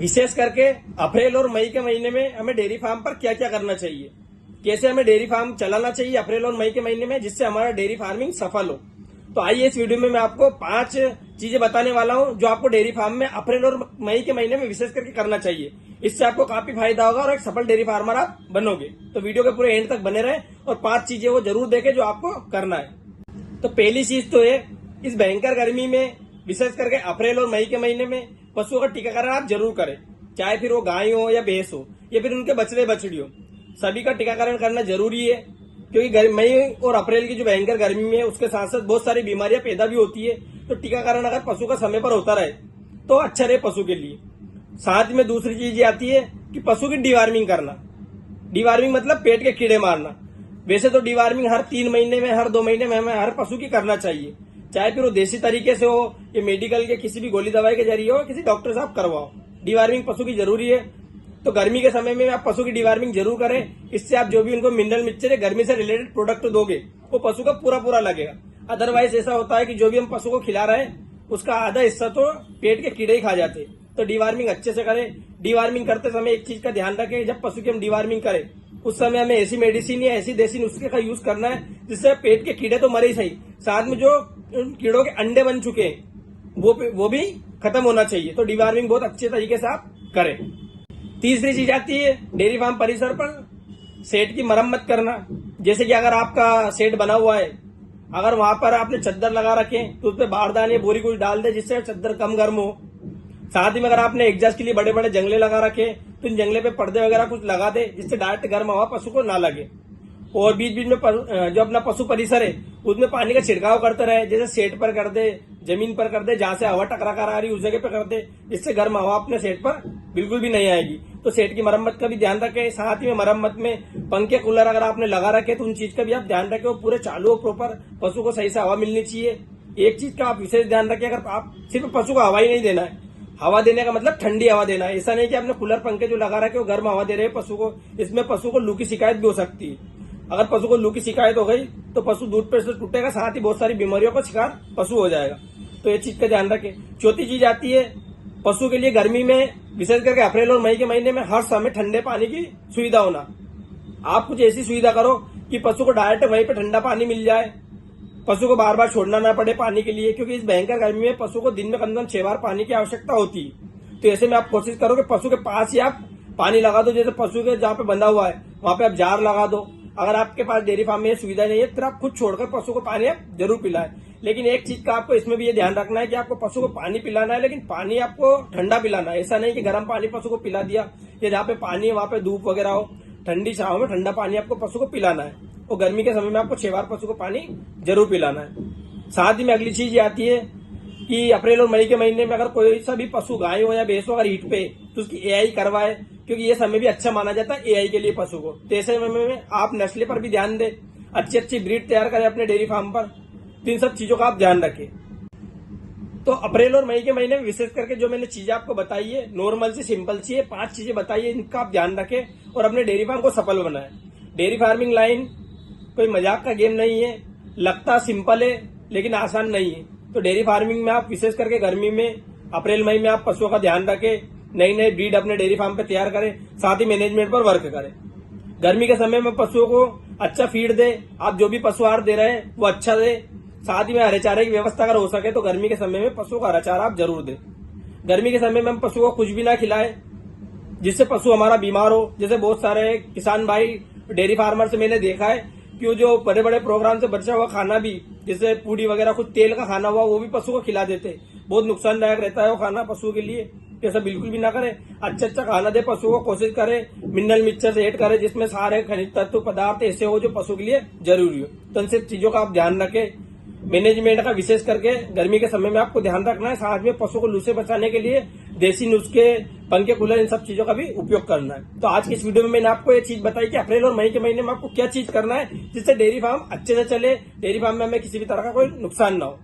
विशेष करके अप्रैल और मई के महीने में हमें डेयरी फार्म पर क्या क्या करना चाहिए, कैसे हमें डेयरी फार्म चलाना चाहिए अप्रैल और मई के महीने में, जिससे हमारा डेयरी फार्मिंग सफल हो। तो आइए इस वीडियो में मैं आपको 5 चीजें बताने वाला हूं जो आपको डेयरी फार्म में अप्रैल और मई के महीने में विशेष करके करना चाहिए। इससे आपको काफी फायदा होगा और एक सफल डेयरी फार्मर आप बनोगे। तो वीडियो के पूरे एंड तक बने रहे और 5 चीजें वो जरूर देखें जो आपको करना है। तो पहली चीज तो है, इस भयंकर गर्मी में विशेष करके अप्रैल और मई के महीने में पशुओं का टीकाकरण आप जरूर करें, चाहे फिर वो गाय हो या भैंस हो या फिर उनके बछड़े बछड़ी हो, सभी का टीकाकरण करना जरूरी है। क्योंकि मई और अप्रैल की जो भयंकर गर्मी में है उसके साथ साथ बहुत सारी बीमारियां पैदा भी होती है। तो टीकाकरण अगर पशु का समय पर होता रहे तो अच्छा रहे पशु के लिए। साथ में दूसरी चीज ये आती है कि पशु की डिवार्मिंग करना। डिवार्मिंग मतलब पेट के कीड़े मारना। वैसे तो डिवार्मिंग हर 3 महीने में, हर 2 महीने में हमें हर पशु की करना चाहिए, चाहे फिर वो देसी तरीके से हो या मेडिकल के किसी भी गोली दवाई के जरिए हो, किसी डॉक्टर से आप करवाओ। डिवार्मिंग पशु की जरूरी है। तो गर्मी के समय में आप पशु की डिवार्मिंग जरूर करें। इससे आप जो भी उनको मिनरल मिक्सचर या गर्मी से रिलेटेड प्रोडक्ट दोगे वो पशु का पूरा लगेगा। अदरवाइज ऐसा होता है कि जो भी हम पशु को खिला रहे हैं उसका आधा हिस्सा तो पेट के कीड़े ही खा जाते हैं। तो डिवार्मिंग अच्छे से करें। डिवार्मिंग करते समय एक चीज का ध्यान रखें, जब पशु की हम डिवार्मिंग करें उस समय हमें ऐसी मेडिसिन या ऐसी देसी नुस्खे का यूज करना है जिससे पेट के कीड़े तो मरे ही सही, साथ में जो कीड़ों के अंडे बन चुके हैं वो भी खत्म होना चाहिए। तो डिवार्मिंग बहुत अच्छे तरीके से आप करें। तीसरी चीज आती है डेयरी फार्म परिसर पर शेड की मरम्मत करना। जैसे कि अगर आपका शेड बना हुआ है, अगर वहां पर आपने चद्दर लगा रखे तो उस पर बारदान या बोरी कुछ डाल दे जिससे चद्दर कम गर्म हो। साथ ही में अगर आपने एग्जॉस्ट के लिए बड़े बड़े जंगले लगा रखे तो इन जंगले पे पर्दे वगैरह कुछ लगा दे जिससे डायरेक्ट गर्म हवा पशु को ना लगे। और बीच बीच में जो अपना पशु परिसर है उसमें पानी का छिड़काव करते रहे, जैसे सेट पर कर दे, जमीन पर कर दे, जहां से हवा टकरा कर आ रही उस जगह पे कर दे, जिससे गर्म हवा अपने सेट पर बिल्कुल भी नहीं आएगी। तो सेट की मरम्मत का भी ध्यान रखें। साथ ही में मरम्मत में पंखे कूलर अगर आपने लगा रखे तो उन चीज का भी आप ध्यान रखें, वो पूरे चालू हो प्रॉपर, पशु को सही से हवा मिलनी चाहिए। एक चीज का आप विशेष ध्यान रखें, अगर आप सिर्फ पशु को हवा ही नहीं देना है, हवा देने का मतलब ठंडी हवा देना है। ऐसा नहीं कि आपने कूलर पंखे जो लगा रखे वो गर्म हवा दे रहे हैं पशु को, इसमें पशु को लू की शिकायत भी हो सकती है। अगर पशु को लू की शिकायत हो गई तो पशु दूध पे से टूटेगा, साथ ही बहुत सारी बीमारियों का शिकार पशु हो जाएगा। तो ये चीज का ध्यान रखें। चौथी चीज आती है पशु के लिए गर्मी में विशेष करके अप्रैल और मई के महीने में हर समय ठंडे पानी की सुविधा होना। आप कुछ ऐसी सुविधा करो कि पशु को डायरेक्ट वहीं पे ठंडा पानी मिल जाए, पशु को बार बार छोड़ना ना पड़े पानी के लिए। क्योंकि इस भयंकर गर्मी में पशु को दिन में कम से कम 6 बार पानी की आवश्यकता होती है। तो ऐसे में आप कोशिश करो कि पशु के पास ही आप पानी लगा दो। जैसे पशु के जहाँ पे बंधा हुआ है वहां पे आप जार लगा दो। अगर आपके पास डेयरी फार्म में ये सुविधा नहीं है फिर आप खुद छोड़कर पशु को पानी आप जरूर पिलाएं। लेकिन एक चीज का आपको इसमें भी ये ध्यान रखना है कि आपको पशु को पानी पिलाना है, लेकिन पानी आपको ठंडा पिलाना है। ऐसा नहीं कि गर्म पानी पशु को पिला दिया, या जहाँ पे पानी है वहां पे धूप वगैरह हो, ठंडी छाव में ठंडा पानी आपको पशु को पिलाना है। और गर्मी के समय में आपको 6 बार पशु को पानी जरूर पिलाना है। साथ ही में अगली चीज ये आती है कि अप्रैल और मई के महीने में अगर कोई सा भी पशु गाय हो या भैंस हो अगर हीट पे तो उसकी एआई करवाए, क्योंकि ये समय भी अच्छा माना जाता है एआई के लिए पशु को। तो ऐसे में आप नस्ले पर भी ध्यान दें, अच्छी ब्रीड तैयार करें अपने डेयरी फार्म पर। तो इन सब चीजों का आप ध्यान रखें। तो अप्रैल और मई के महीने में विशेष करके जो मैंने चीजें आपको बताई है, नॉर्मल सी सिंपल सी है, 5 चीजें बताई है, इनका आप ध्यान रखें और अपने डेयरी फार्म को सफल बनाएं। डेयरी फार्मिंग लाइन कोई मजाक का गेम नहीं है, लगता सिंपल है लेकिन आसान नहीं है। तो डेयरी फार्मिंग में आप विशेष करके गर्मी में अप्रैल मई में आप पशुओं का ध्यान रखें, नई ब्रीड अपने डेयरी फार्म पे तैयार करें, साथ ही मैनेजमेंट पर वर्क करें। गर्मी के समय में पशुओं को अच्छा फीड दे, आप जो भी पशु आहार दे रहे हैं वो अच्छा दे। साथ ही में हरे चारे की व्यवस्था अगर हो सके तो गर्मी के समय में पशुओं को हरा चारा आप जरूर दें। गर्मी के समय में हम पशुओं को कुछ भी ना खिलाएं जिससे पशु हमारा बीमार हो। जैसे बहुत सारे किसान भाई डेयरी फार्मर से मैंने देखा है कि वो जो बड़े बड़े प्रोग्राम से बचा हुआ खाना भी, जैसे पूड़ी वगैरह कुछ तेल का खाना हुआ, वो भी पशु को खिला देते। बहुत नुकसानदायक रहता है वो खाना पशु के लिए। ऐसा बिल्कुल भी ना करें, अच्छा खाना दे पशु को, कोशिश करें मिनरल मिक्सचर से ऐड करें जिसमें सारे खनिज तत्व पदार्थ ऐसे हो जो पशु के लिए जरूरी हो। तो इन सब चीजों का आप ध्यान रखें। मैनेजमेंट का विशेष करके गर्मी के समय में आपको ध्यान रखना है। साथ में पशु को लू से बचाने के लिए देसी नुस्खे, पंखे कूलर, इन सब चीजों का भी उपयोग करना है। तो आज की इस वीडियो में मैंने आपको ये चीज बताई कि अप्रैल और मई के महीने में आपको क्या चीज करना है जिससे डेयरी फार्म अच्छे से चले, डेयरी फार्म में हमें किसी भी तरह का कोई नुकसान ना हो।